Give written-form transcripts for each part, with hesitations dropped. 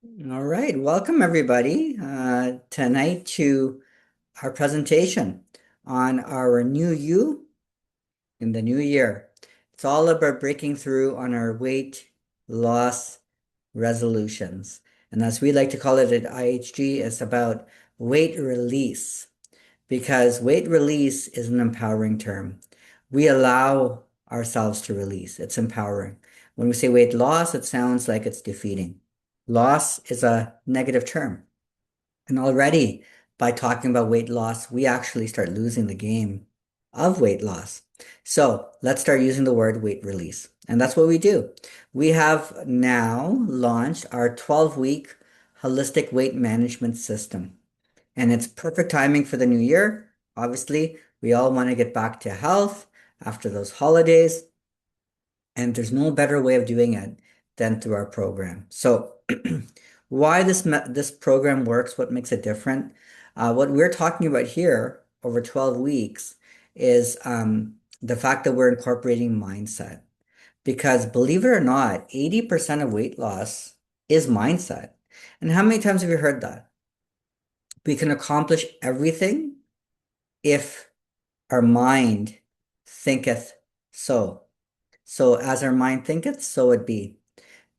All right, welcome everybody tonight to our presentation on our new you in the new year. It's all about breaking through on our weight loss resolutions. And as we like to call it at IHG, it's about weight release because weight release is an empowering term. We allow ourselves to release, it's empowering. When we say weight loss, it sounds like it's defeating. Loss is a negative term. And already by talking about weight loss, we actually start losing the game of weight loss. So let's start using the word weight release. And that's what we do. We have now launched our 12-week holistic weight management system. And it's perfect timing for the new year. Obviously, we all want to get back to health after those holidays. And there's no better way of doing it than through our program. So, why this program works, what makes it different? What we're talking about here over 12 weeks is the fact that we're incorporating mindset. Because believe it or not, 80% of weight loss is mindset. And how many times have you heard that? We can accomplish everything if our mind thinketh so. So as our mind thinketh, so it be.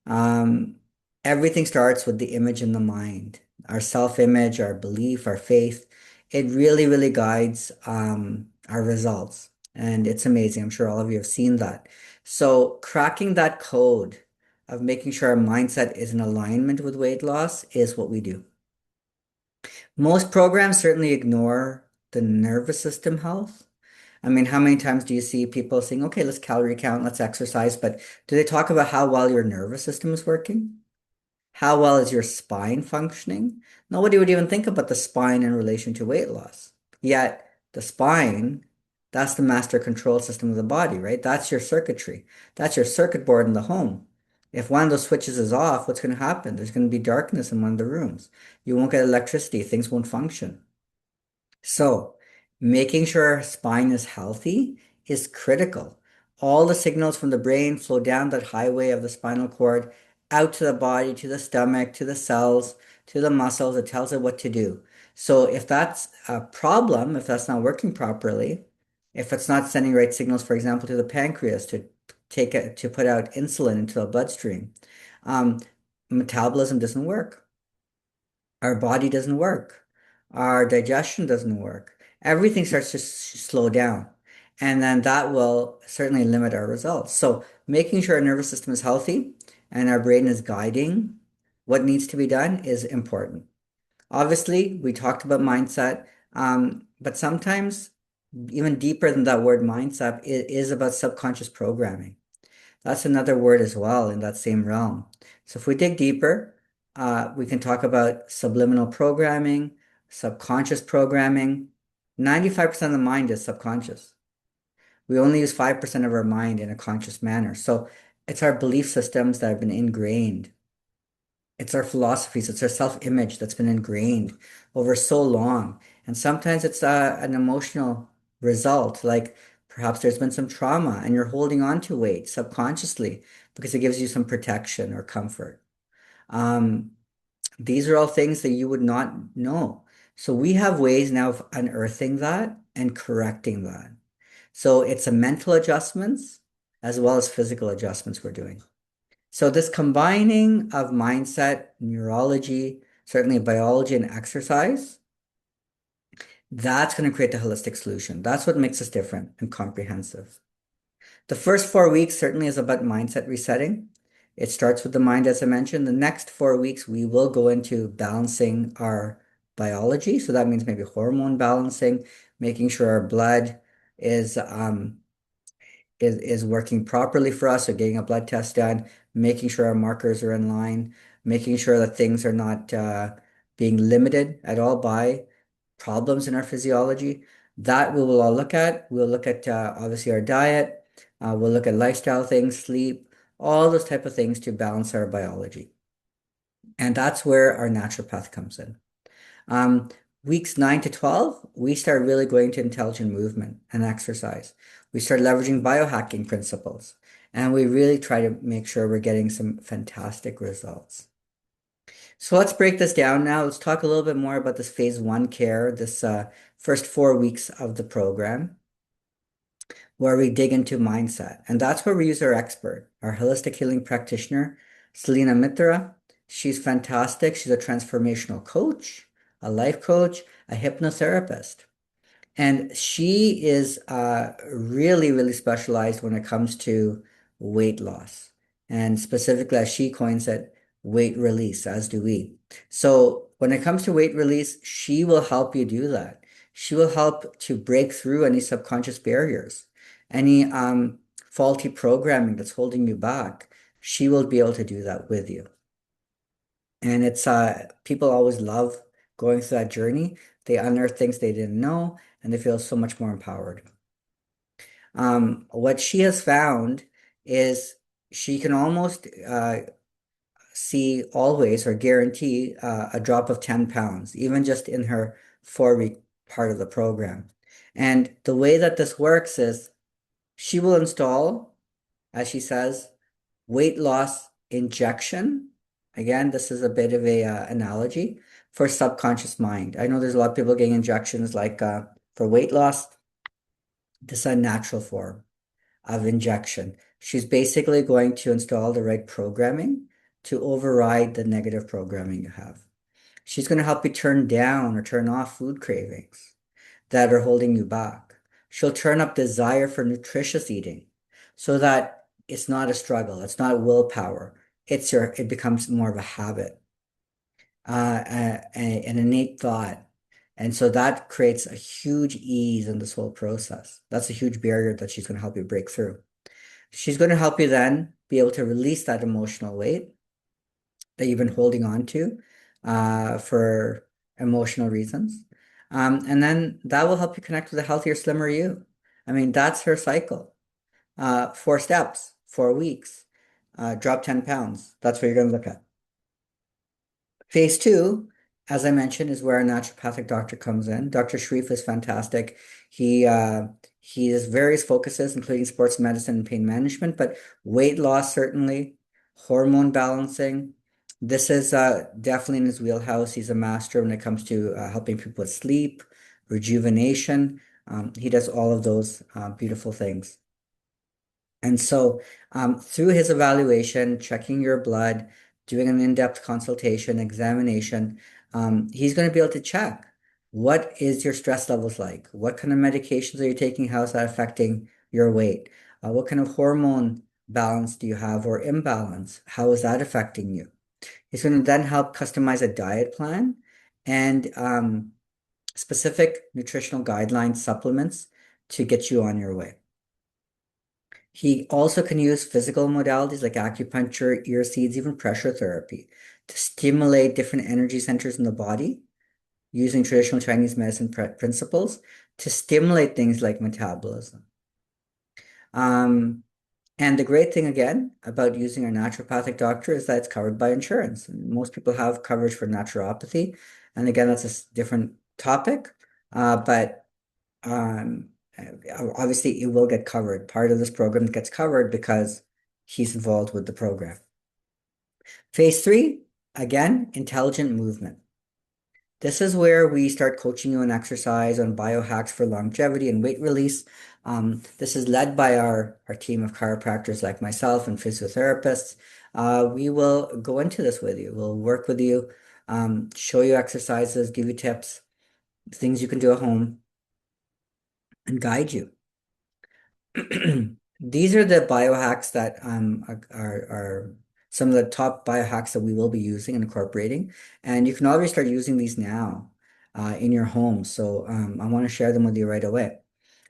Um, Everything starts with the image in the mind, our self-image, our belief, our faith. It really, really guides our results. And it's amazing. I'm sure all of you have seen that. So cracking that code of making sure our mindset is in alignment with weight loss is what we do. Most programs certainly ignore the nervous system health. I mean, how many times do you see people saying, okay, let's calorie count, let's exercise, but do they talk about how well your nervous system is working? How well is your spine functioning? Nobody would even think about the spine in relation to weight loss. Yet, the spine, that's the master control system of the body, right? That's your circuitry. That's your circuit board in the home. If one of those switches is off, what's going to happen? There's going to be darkness in one of the rooms. You won't get electricity. Things won't function. So, making sure our spine is healthy is critical. All the signals from the brain flow down that highway of the spinal cord out to the body, to the stomach, to the cells, to the muscles. It tells it what to do. So, if that's a problem, if that's not working properly, if it's not sending right signals, for example, to the pancreas to put out insulin into the bloodstream, um, metabolism doesn't work. Our body doesn't work. Our digestion doesn't work. Everything starts to slow down. And then that will certainly limit our results. So making sure our nervous system is healthy and our brain is guiding what needs to be done is important. Obviously, we talked about mindset, but sometimes even deeper than that word mindset, it is about subconscious programming. That's another word as well in that same realm. So if we dig deeper, we can talk about subliminal programming, subconscious programming. 95% of the mind is subconscious. We only use 5% of our mind in a conscious manner. So it's our belief systems that have been ingrained. It's our philosophies, it's our self-image that's been ingrained over so long. And sometimes it's an emotional result, like perhaps there's been some trauma and you're holding on to weight subconsciously because it gives you some protection or comfort. Um, these are all things that you would not know. So we have ways now of unearthing that and correcting that. So it's a mental adjustments as well as physical adjustments we're doing. So this combining of mindset, neurology, certainly biology and exercise, that's going to create the holistic solution. That's what makes us different and comprehensive. The first 4 weeks certainly is about mindset resetting. It starts with the mind, as I mentioned. The next 4 weeks, we will go into balancing our biology. So that means maybe hormone balancing, making sure our blood is is working properly for us, so getting a blood test done, making sure our markers are in line, making sure that things are not being limited at all by problems in our physiology. That we will all look at. We'll look at obviously our diet. We'll look at lifestyle things, sleep, all those type of things to balance our biology. And that's where our naturopath comes in. Um, Weeks 9 to 12, we start really going to intelligent movement and exercise. We start leveraging biohacking principles, and we really try to make sure we're getting some fantastic results. So let's break this down now. Let's talk a little bit more about this phase one care, this first 4 weeks of the program, where we dig into mindset. And that's where we use our expert, our holistic healing practitioner, Selena Mitra. She's fantastic. She's a transformational coach, a life coach, a hypnotherapist. And she is really, really specialized when it comes to weight loss. And specifically, as she coins it, weight release, as do we. So when it comes to weight release, she will help you do that. She will help to break through any subconscious barriers, any faulty programming that's holding you back. She will be able to do that with you. And it's people always love going through that journey. They unearth things they didn't know, and they feel so much more empowered. What she has found is she can almost see always or guarantee a drop of 10 pounds, even just in her 4 week part of the program. And the way that this works is she will install, as she says, weight loss injection. Again, this is a bit of a analogy for subconscious mind. I know there's a lot of people getting injections like for weight loss. This is a natural form of injection. She's basically going to install the right programming to override the negative programming you have. She's going to help you turn down or turn off food cravings that are holding you back. She'll turn up desire for nutritious eating so that it's not a struggle, it's not willpower. It becomes more of a habit, an innate thought. And so that creates a huge ease in this whole process. That's a huge barrier that she's going to help you break through. She's going to help you then be able to release that emotional weight that you've been holding on to for emotional reasons. And then that will help you connect with a healthier, slimmer you. I mean, that's her cycle. 4 steps, 4 weeks, drop 10 pounds. That's what you're going to look at. Phase two, as I mentioned, is where a naturopathic doctor comes in. Dr. Sharif is fantastic. He has various focuses, including sports medicine and pain management, but weight loss certainly, hormone balancing. This is definitely in his wheelhouse. He's a master when it comes to helping people with sleep, rejuvenation. He does all of those beautiful things. And so, through his evaluation, checking your blood, doing an in-depth consultation, examination, he's going to be able to check what is your stress levels like? What kind of medications are you taking? How is that affecting your weight? What kind of hormone balance do you have or imbalance? How is that affecting you? He's going to then help customize a diet plan and specific nutritional guidelines, supplements to get you on your way. He also can use physical modalities like acupuncture, ear seeds, even pressure therapy to stimulate different energy centers in the body using traditional Chinese medicine principles to stimulate things like metabolism. Um, and the great thing again about using a naturopathic doctor is that it's covered by insurance. Most people have coverage for naturopathy. And again, that's a different topic. But um, obviously, it will get covered. Part of this program gets covered because he's involved with the program. Phase three, again, intelligent movement. This is where we start coaching you on exercise, on biohacks for longevity and weight release. This is led by our team of chiropractors like myself and physiotherapists. We will go into this with you. We'll work with you, show you exercises, give you tips, things you can do at home, and guide you. These are the biohacks that are some of the top biohacks that we will be using and incorporating. And you can already start using these now in your home. So I want to share them with you right away.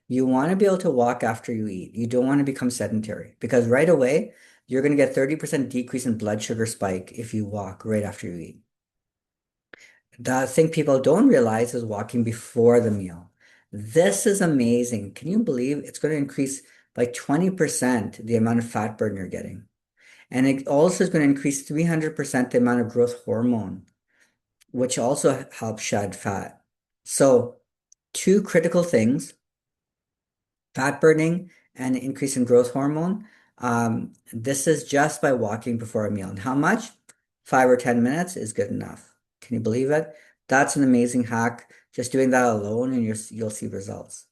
You want to be able to walk after you eat. You don't want to become sedentary because right away you're going to get 30% decrease in blood sugar spike if you walk right after you eat. The thing people don't realize is walking before the meal. This is amazing. Can you believe it's going to increase by 20% the amount of fat burn you're getting? And it also is going to increase 300% the amount of growth hormone, which also helps shed fat. So, two critical things, fat burning and increase in growth hormone. This is just by walking before a meal. And how much? 5 or 10 minutes is good enough. Can you believe it? That's an amazing hack. Just doing that alone and you'll see results.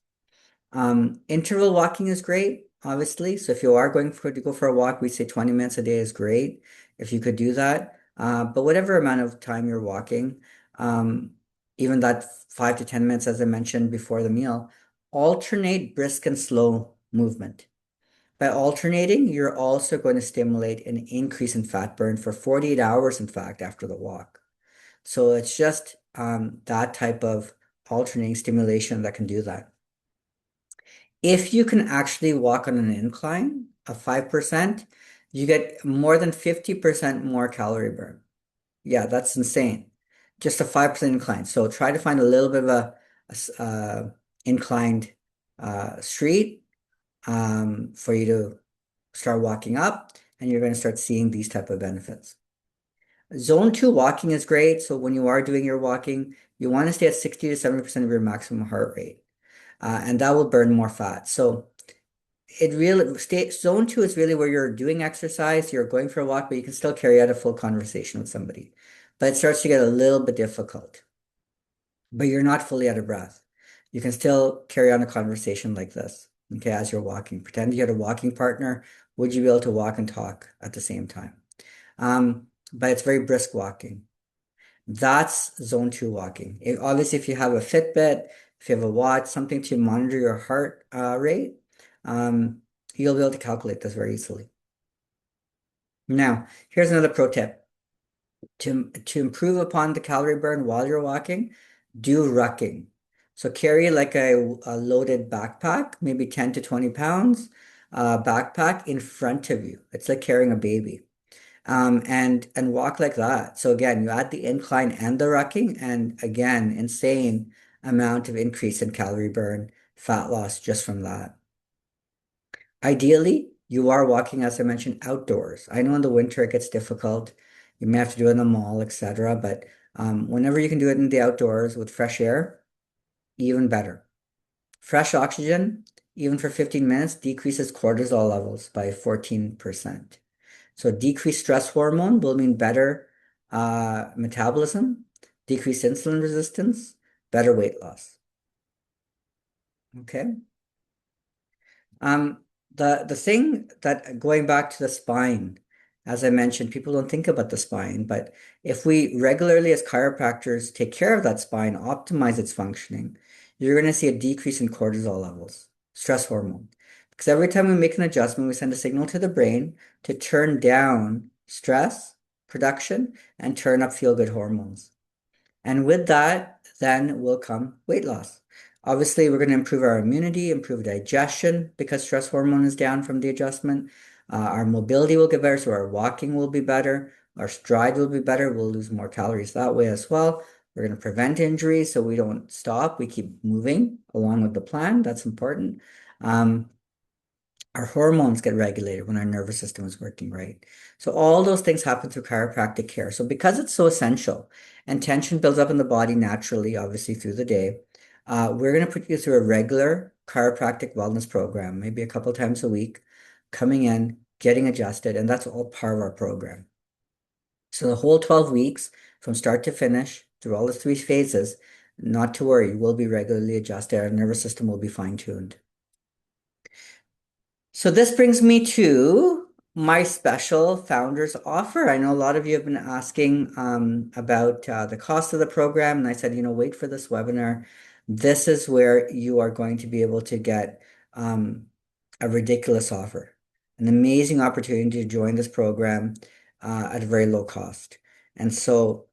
Interval walking is great, obviously. So if you are to go for a walk, we say 20 minutes a day is great if you could do that. But whatever amount of time you're walking, um, even that 5 to 10 minutes, as I mentioned before the meal, alternate brisk and slow movement. By alternating, you're also going to stimulate an increase in fat burn for 48 hours, in fact, after the walk. So it's just that type of alternating stimulation that can do that. If you can actually walk on an incline of 5%, you get more than 50% more calorie burn. Yeah, that's insane. Just a 5% incline. So try to find a little bit of inclined street for you to start walking up, and you're going to start seeing these type of benefits. Zone 2 walking is great. So when you are doing your walking, you want to stay at 60 to 70% of your maximum heart rate, and that will burn more fat. So zone 2 is really where you're doing exercise, you're going for a walk, but you can still carry out a full conversation with somebody. But it starts to get a little bit difficult, but you're not fully out of breath. You can still carry on a conversation like this, okay, as you're walking. Pretend you had a walking partner. Would you be able to walk and talk at the same time? But it's very brisk walking. That's zone 2 walking. Obviously, if you have a Fitbit, if you have a watch, something to monitor your heart rate, um, you'll be able to calculate this very easily. Now, here's another pro tip. To improve upon the calorie burn while you're walking, do rucking. So carry like a loaded backpack, maybe 10 to 20 pounds, backpack in front of you. It's like carrying a baby. And walk like that. So again, you add the incline and the rucking, and again, insane amount of increase in calorie burn, fat loss just from that. Ideally, you are walking, as I mentioned, outdoors. I know in the winter it gets difficult. You may have to do it in the mall, etc. But whenever you can do it in the outdoors with fresh air, even better. Fresh oxygen, even for 15 minutes, decreases cortisol levels by 14%. So decreased stress hormone will mean better metabolism, decreased insulin resistance, better weight loss. Okay. Um, the thing that going back to the spine, as I mentioned, people don't think about the spine, but if we regularly as chiropractors take care of that spine, optimize its functioning, you're going to see a decrease in cortisol levels, stress hormone. Because every time we make an adjustment, we send a signal to the brain to turn down stress production and turn up feel-good hormones. And with that, then will come weight loss. Obviously, we're going to improve our immunity, improve digestion because stress hormone is down from the adjustment. Our mobility will get better, so our walking will be better. Our stride will be better. We'll lose more calories that way as well. We're going to prevent injuries so we don't stop. We keep moving along with the plan. That's important. Um, our hormones get regulated when our nervous system is working right. So all those things happen through chiropractic care. So because it's so essential and tension builds up in the body naturally, obviously through the day, we're going to put you through a regular chiropractic wellness program, maybe a couple times a week, coming in, getting adjusted, and that's all part of our program. So the whole 12 weeks from start to finish through all the 3 phases, not to worry, we'll be regularly adjusted. Our nervous system will be fine-tuned. So this brings me to my special founders offer. I know a lot of you have been asking about the cost of the program, and I said, wait for this webinar. This is where you are going to be able to get a ridiculous offer, an amazing opportunity to join this program at a very low cost. And so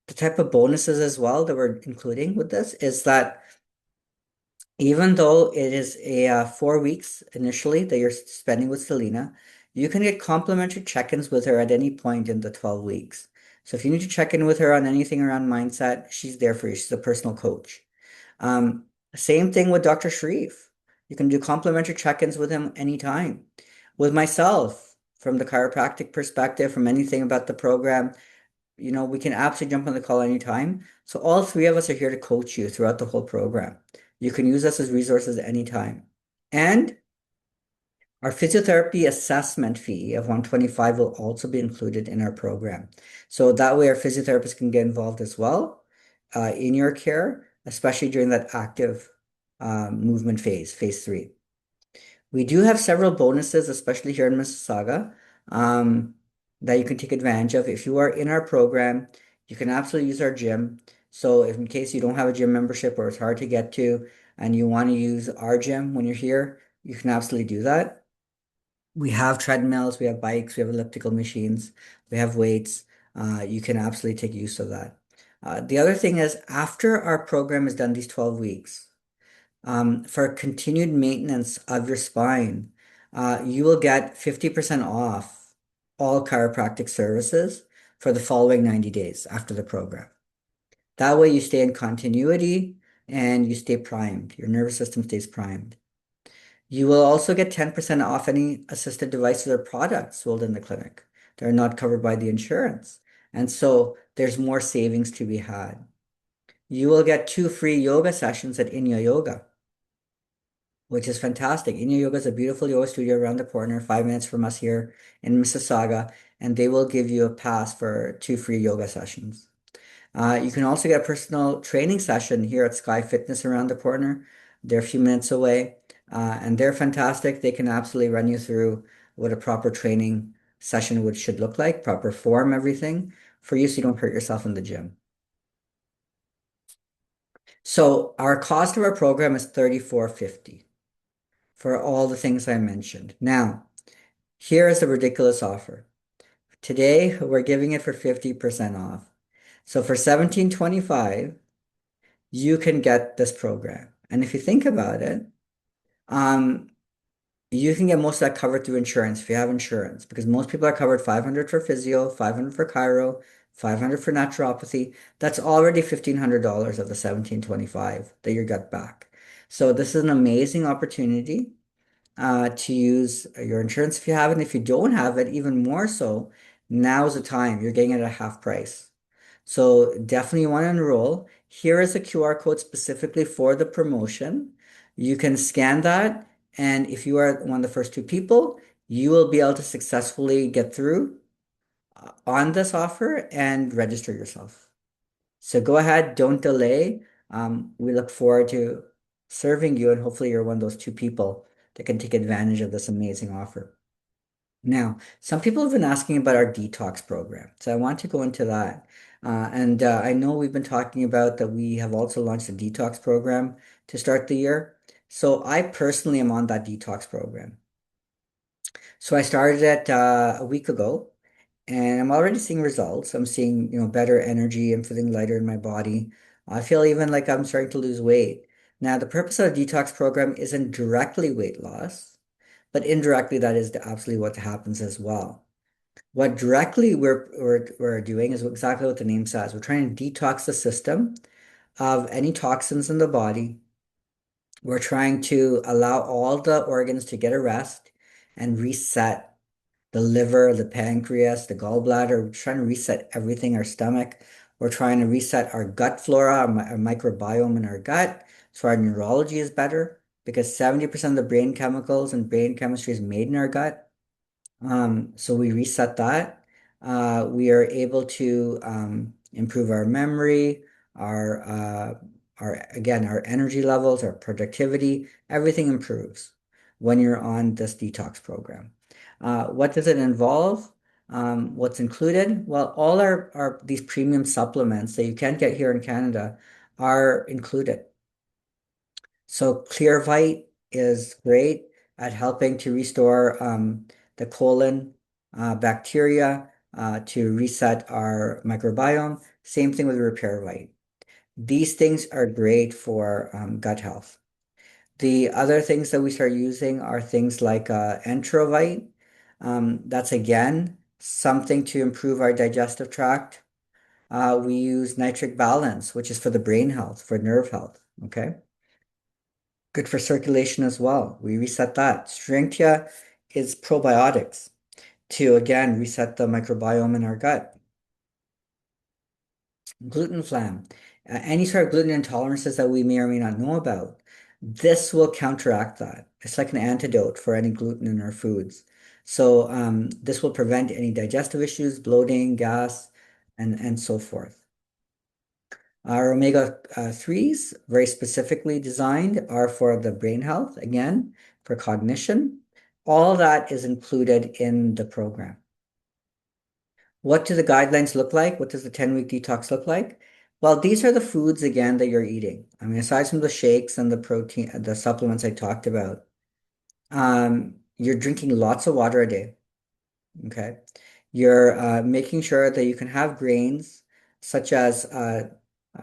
the type of bonuses as well that we're including with this is that even though it is a 4 weeks initially that you're spending with Selena, you can get complimentary check-ins with her at any point in the 12 weeks. So if you need to check in with her on anything around mindset, she's there for you. She's a personal coach. Um, Same thing with Dr. Sharif. You can do complimentary check-ins with him anytime. With myself, from the chiropractic perspective, from anything about the program, we can absolutely jump on the call anytime. So all 3 of us are here to coach you throughout the whole program. You can use us as resources anytime. And Our physiotherapy assessment fee of 125 will also be included in our program. So that way our physiotherapists can get involved as well in your care, especially during that active movement phase, phase three. We do have several bonuses, especially here in Mississauga, um, that you can take advantage of. If you are in our program, you can absolutely use our gym. So if in case you don't have a gym membership or it's hard to get to and you want to use our gym when you're here, you can absolutely do that. We have treadmills, we have bikes, we have elliptical machines, we have weights. You can absolutely take use of that. The other thing is after our program is done, these 12 weeks, for continued maintenance of your spine, you will get 50% off all chiropractic services for the following 90 days after the program. That way you stay in continuity and you stay primed. Your nervous system stays primed. You will also get 10% off any assisted devices or products sold in the clinic. They're not covered by the insurance. And so there's more savings to be had. You will get 2 free yoga sessions at Inya Yoga, which is fantastic. Inya Yoga is a beautiful yoga studio around the corner, 5 minutes from us here in Mississauga, and they will give you a pass for 2 free yoga sessions. You can also get a personal training session here at Sky Fitness around the corner. They're a few minutes away, and they're fantastic. They can absolutely run you through what a proper training session would should look like, proper form, everything for you so you don't hurt yourself in the gym. So our cost of our program is 34.50 for all the things I mentioned. Now, here is a ridiculous offer. Today, we're giving it for 50% off. So for 17.25, you can get this program. And if you think about it, um, you can get most of that covered through insurance if you have insurance, because most people are covered 500 for physio, 500 for chiro, 500 for naturopathy. That's already $1,500 of the 1725 that you got back. So this is an amazing opportunity to use your insurance if you have it. And if you don't have it, even more so, now's the time. You're getting it at half price. So definitely want to enroll. Here is a QR code specifically for the promotion. You can scan that, and if you are one of the first two people, you will be able to successfully get through on this offer and register yourself. So go ahead, don't delay. We look forward to serving you, and hopefully you're one of those two people that can take advantage of this amazing offer. Now, some people have been asking about our detox program, so I want to go into that. And I know we've been talking about that we have also launched a detox program to start the year. So I personally am on that detox program. So I started it a week ago, and I'm already seeing results. I'm seeing, better energy. I'm feeling lighter in my body. I feel even like I'm starting to lose weight. Now, the purpose of the detox program isn't directly weight loss, but indirectly, that is absolutely what happens as well. What directly we're doing is exactly what the name says. We're trying to detox the system of any toxins in the body. We're trying to allow all the organs to get a rest and reset the liver, the pancreas, the gallbladder. We're trying to reset everything, our stomach. We're trying to reset our gut flora, our microbiome in our gut, so our neurology is better because 70% of the brain chemicals and brain chemistry is made in our gut. So we reset that. We are able to improve our memory, our energy levels, our productivity. Everything improves when you're on this detox program. What does it involve? What's included? Well, all our these premium supplements that you can't get here in Canada are included. So Clearvite is great at helping to restore the colon bacteria to reset our microbiome. Same thing with RepairVite. These things are great for gut health. The other things that we start using are things like Entrovite. That's again something to improve our digestive tract. We use Nitric Balance, which is for the brain health, for nerve health. Okay. Good for circulation as well. We reset that. Strengia is probiotics to again reset the microbiome in our gut. Gluten flam, any sort of gluten intolerances that we may or may not know about. This will counteract that. It's like an antidote for any gluten in our foods. So this will prevent any digestive issues, bloating, gas, and so forth. Our omega 3s, very specifically designed, are for the brain health, again, for cognition. All that is included in the program. What do the guidelines look like? What does the 10-week detox look like? Well, these are the foods again that you're eating. I mean, aside from the shakes and the protein, the supplements I talked about, you're drinking lots of water a day. Okay. You're making sure that you can have grains such as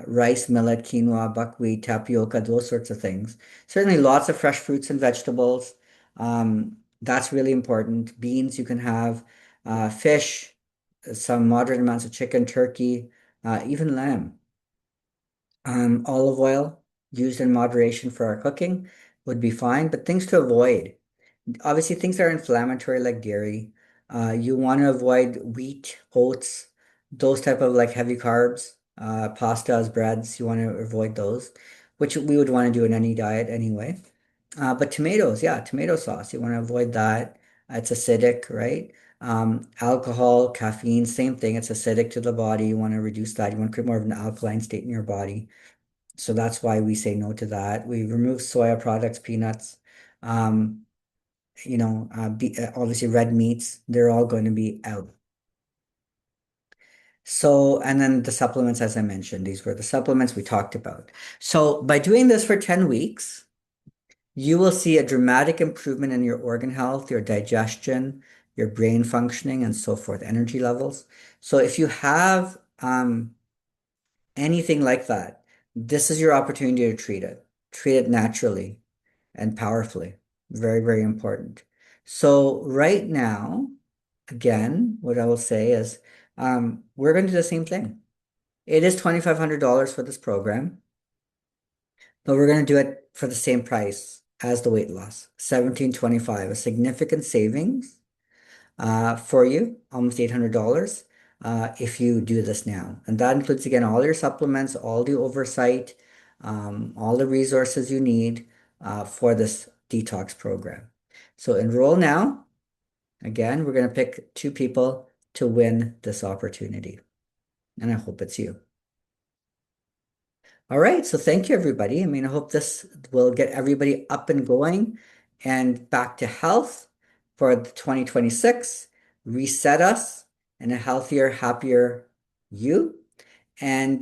rice, millet, quinoa, buckwheat, tapioca, those sorts of things. Certainly lots of fresh fruits and vegetables. That's really important. Beans you can have, fish, some moderate amounts of chicken, turkey, even lamb. Olive oil used in moderation for our cooking would be fine, but things to avoid. Obviously, things that are inflammatory like dairy. You want to avoid wheat, oats, those type of like heavy carbs, pastas, breads. You want to avoid those, which we would want to do in any diet anyway. But tomatoes, yeah, tomato sauce. You want to avoid that. It's acidic, right? Alcohol, caffeine, same thing. It's acidic to the body. You want to reduce that. You want to create more of an alkaline state in your body. So that's why we say no to that. We remove soya products, peanuts. Um, obviously red meats, they're all going to be out. So, and then the supplements, as I mentioned, these were the supplements we talked about. So, by doing this for 10 weeks, you will see a dramatic improvement in your organ health, your digestion, your brain functioning, and so forth, energy levels. So, if you have anything like that, this is your opportunity to treat it. Treat it naturally and powerfully. Very, very important. So, right now, again, what I will say is we're going to do the same thing. It is $2,500 for this program, but we're going to do it for the same price as the weight loss, 1725, a significant savings for you, almost $800 if you do this now. And that includes, again, all your supplements, all the oversight, all the resources you need for this detox program. So enroll now. Again, we're going to pick two people to win this opportunity, and I hope it's you. All right, so thank you, everybody. I mean, I hope this will get everybody up and going and back to health for the 2026, reset us in a healthier, happier you. And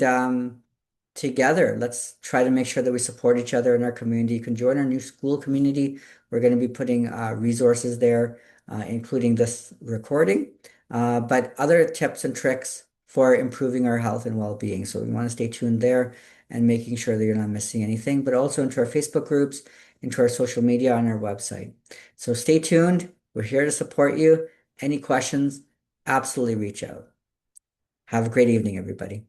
together, let's try to make sure that we support each other in our community. You can join our new school community. We're going to be putting resources there, including this recording, but other tips and tricks for improving our health and well-being. So we want to stay tuned there and making sure that you're not missing anything, but also into our Facebook groups, into our social media, on our website. So stay tuned. We're here to support you. Any questions, absolutely reach out. Have a great evening, everybody.